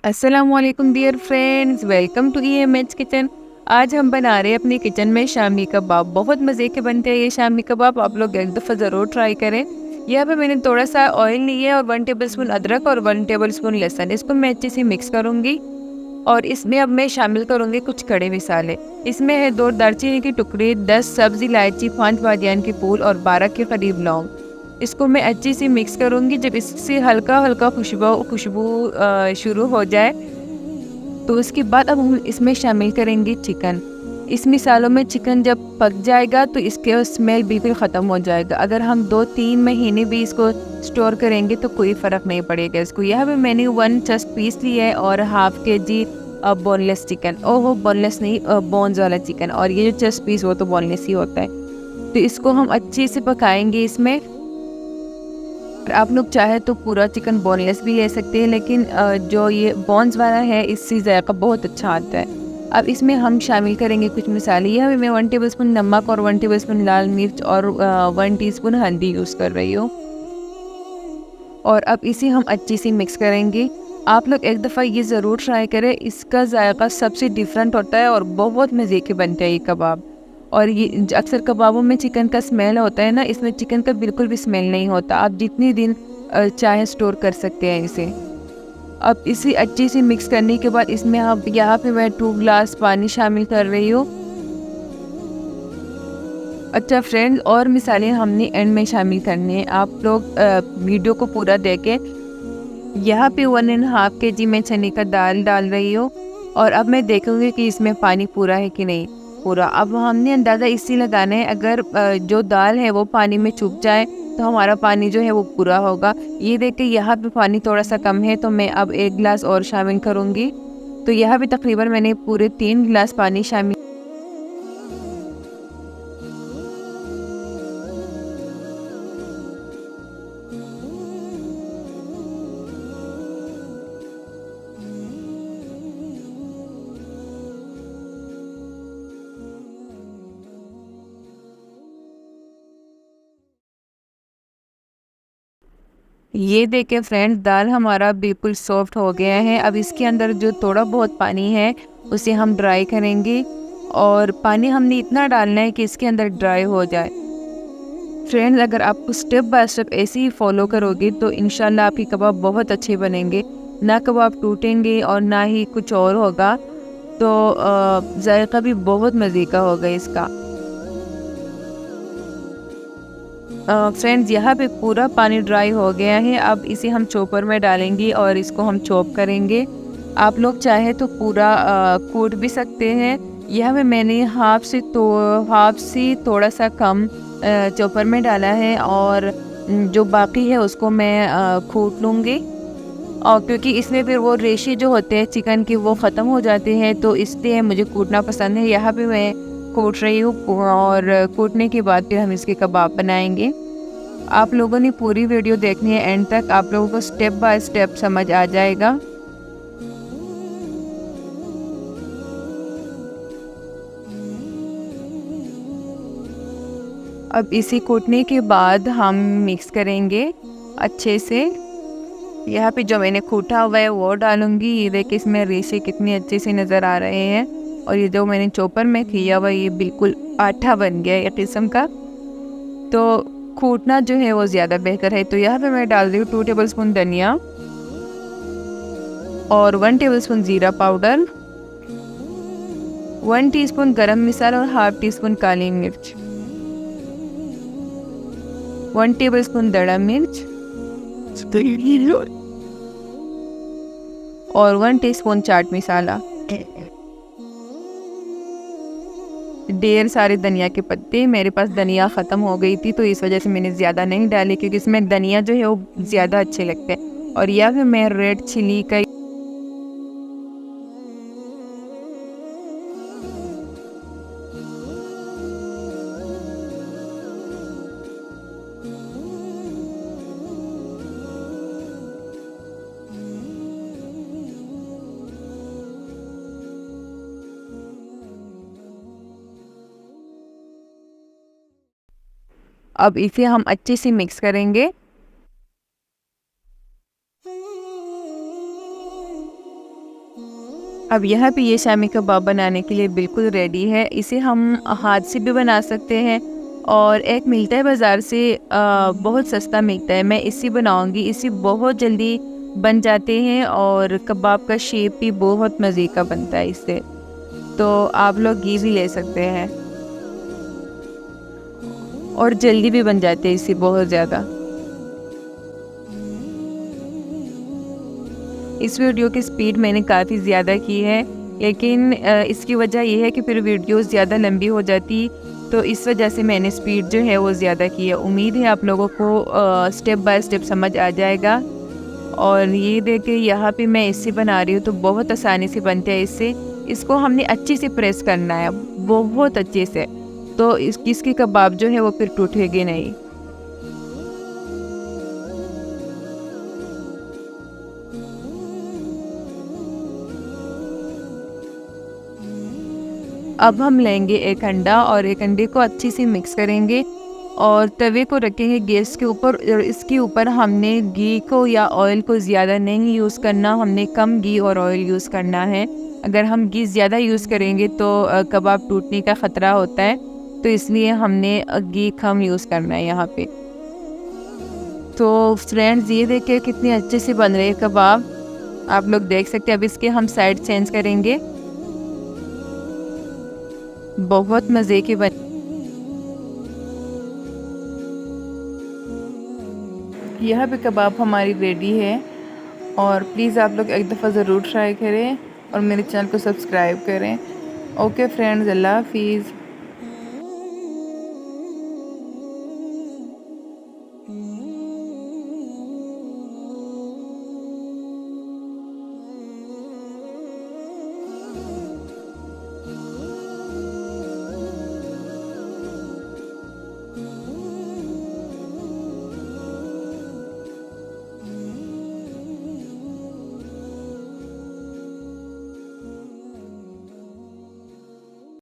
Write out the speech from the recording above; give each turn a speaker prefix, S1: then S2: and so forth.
S1: अस्सलामुअलैकुम dear friends, welcome to EMH kitchen. आज हम बना रहे हैं अपनी किचन में शामी कबाब। बहुत मज़े के बनते हैं ये शामी कबाब, आप लोग एक दफ़ा ज़रूर ट्राई करें। यहाँ पे मैंने थोड़ा सा ऑयल लिया है और 1 टेबलस्पून अदरक और 1 टेबलस्पून लहसुन, इसको मैं अच्छे से मिक्स करूँगी। और इसमें अब मैं शामिल करूँगी कुछ खड़े मसाले। इसमें है 2 दालचीनी की टुकड़ी, 10 सब्ज़ इलायची, 5 बादियान के फूल और 12 के करीब लौंग। इसको मैं अच्छी सी मिक्स करूँगी। जब इससे हल्का हल्का खुशबू शुरू हो जाए तो उसके बाद अब हम इसमें शामिल करेंगे चिकन। इस मिसालों में चिकन जब पक जाएगा तो इसके स्मेल बिल्कुल ख़त्म हो जाएगा। अगर हम 2-3 महीने भी इसको स्टोर करेंगे तो कोई फ़र्क नहीं पड़ेगा इसको। यहाँ पे मैंने 1 चस्ट पीस लिया है और हाफ़ KG बोनलेस चिकन, वो बोनलेस नहीं, बोन्स वाला चिकन। और ये जो चस्ट पीस वो तो बोनलेस ही होता है। तो इसको हम अच्छे से पकाएंगे इसमें। आप लोग चाहे तो पूरा चिकन बोनलेस भी ले सकते हैं, लेकिन जो ये बोन्स वाला है इससे जायका बहुत अच्छा आता है। अब इसमें हम शामिल करेंगे कुछ मसाले। यहाँ पे मैं 1 टेबलस्पून नमक और 1 टेबलस्पून लाल मिर्च और 1 टीस्पून हल्दी यूज़ कर रही हूँ। और अब इसे हम अच्छी सी मिक्स करेंगे। आप लोग एक दफ़ा ये ज़रूर ट्राई करें, इसका जायका सबसे डिफरेंट होता है और बहुत मज़े के बनते हैं ये कबाब। और ये अक्सर कबाबों में चिकन का स्मेल होता है ना, इसमें चिकन का बिल्कुल भी स्मेल नहीं होता। आप जितनी दिन चाहे स्टोर कर सकते हैं इसे। अब इसे अच्छी सी मिक्स करने के बाद इसमें हम यहाँ पे मैं 2 ग्लास पानी शामिल कर रही हूँ। अच्छा फ्रेंड्स, और मिसालें हमने एंड में शामिल करनी है। आप लोग वीडियो को पूरा देखें। यहाँ पे 1.5 kg मैं चने का दाल डाल रही हूँ। और अब मैं देखूँगी कि इसमें पानी पूरा है कि नहीं पूरा। अब हमने अंदाज़ा इससे लगाना है, अगर जो दाल है वो पानी में चुप जाए तो हमारा पानी जो है वो पूरा होगा। ये देख के यहाँ पे पानी थोड़ा सा कम है तो मैं अब 1 गिलास और शामिल करूँगी। तो यहाँ पे तकरीबन मैंने पूरे 3 गिलास पानी शामिल। ये देखें फ्रेंड्स, दाल हमारा बिल्कुल सॉफ्ट हो गया है। अब इसके अंदर जो थोड़ा बहुत पानी है उसे हम ड्राई करेंगे। और पानी हमने इतना डालना है कि इसके अंदर ड्राई हो जाए। फ्रेंड्स, अगर आप स्टेप बाय स्टेप ऐसे ही फॉलो करोगे तो इंशाल्लाह आपके कबाब बहुत अच्छे बनेंगे। ना कबाब टूटेंगे और ना ही कुछ और होगा। तो जायका भी बहुत मज़े का होगा इसका। फ्रेंड्स, यहाँ पे पूरा पानी ड्राई हो गया है। अब इसे हम चॉपर में डालेंगे और इसको हम चॉप करेंगे। आप लोग चाहे तो पूरा कूट भी सकते हैं। यहाँ पे मैंने हाफ से थोड़ा सा कम चॉपर में डाला है। और जो बाकी है उसको मैं कूट लूँगी। और क्योंकि इसमें फिर वो रेशे जो होते हैं चिकन के वो ख़त्म हो जाते हैं, तो इसलिए मुझे कूटना पसंद है। यहाँ पे मैं कूट रही हूँ और कूटने के बाद फिर हम इसके कबाब बनाएंगे। आप लोगों ने पूरी वीडियो देखनी है एंड तक, आप लोगों को स्टेप बाय स्टेप समझ आ जाएगा। अब इसे कूटने के बाद हम मिक्स करेंगे अच्छे से। यहाँ पे जो मैंने कूटा हुआ है वो डालूंगी। ये देखिए इसमें रेशे कितने अच्छे से नज़र आ रहे हैं। और ये जो मैंने चॉपर में किया हुआ ये बिल्कुल आटा बन गया है किस्म का। तो कूटना जो है वो ज़्यादा बेहतर है। तो यहाँ पे मैं डाल रही हूँ 2 टेबलस्पून धनिया और 1 टेबलस्पून ज़ीरा पाउडर, 1 टीस्पून गरम मसाला और हाफ टीस्पून काली मिर्च, 1 टेबलस्पून दड़ा मिर्च और 1 टीस्पून चाट मसाला। ढेर सारे धनिया के पत्ते। मेरे पास धनिया ख़त्म हो गई थी तो इस वजह से मैंने ज़्यादा नहीं डाले, क्योंकि इसमें धनिया जो है वो ज़्यादा अच्छे लगते हैं। और या फिर मैं रेड चिली का अब इसे हम अच्छे से मिक्स करेंगे। अब यहाँ पे ये शामी कबाब बनाने के लिए बिल्कुल रेडी है। इसे हम हाथ से भी बना सकते हैं और एक मिलता है बाज़ार से, बहुत सस्ता मिलता है। मैं इसी बनाऊंगी, इसी बहुत जल्दी बन जाते हैं और कबाब का शेप भी बहुत मज़े का बनता है इससे। तो आप लोग घी भी ले सकते हैं और जल्दी भी बन जाते हैं इससे बहुत ज़्यादा। इस वीडियो की स्पीड मैंने काफ़ी ज़्यादा की है, लेकिन इसकी वजह यह है कि फिर वीडियो ज़्यादा लंबी हो जाती, तो इस वजह से मैंने स्पीड जो है वो ज़्यादा की है। उम्मीद है आप लोगों को स्टेप बाय स्टेप समझ आ जाएगा। और ये देखिए यहाँ पे मैं इससे बना रही हूँ तो बहुत आसानी से बनते हैं इससे। इसको हमने अच्छे से प्रेस करना है, बहुत अच्छे से, तो इसकी कबाब जो है वो फिर टूटेगी नहीं। अब हम लेंगे एक अंडा और एक अंडे को अच्छे से मिक्स करेंगे और तवे को रखेंगे गैस के ऊपर। और इसके ऊपर हमने घी को या ऑयल को ज़्यादा नहीं यूज़ करना, हमने कम घी और ऑयल यूज़ करना है। अगर हम घी ज़्यादा यूज़ करेंगे तो कबाब टूटने का ख़तरा होता है, तो इसलिए हमने घी कम यूज़ करना है यहाँ पे। तो फ्रेंड्स ये देखिए कितने अच्छे से बन रहे हैं कबाब, आप लोग देख सकते हैं। अब इसके हम साइड चेंज करेंगे, बहुत मज़े के बन। यह भी कबाब हमारी रेडी है और प्लीज़ आप लोग एक दफ़ा ज़रूर ट्राई करें और मेरे चैनल को सब्सक्राइब करें। ओके फ्रेंड्स, अल्लाह हाफिज़।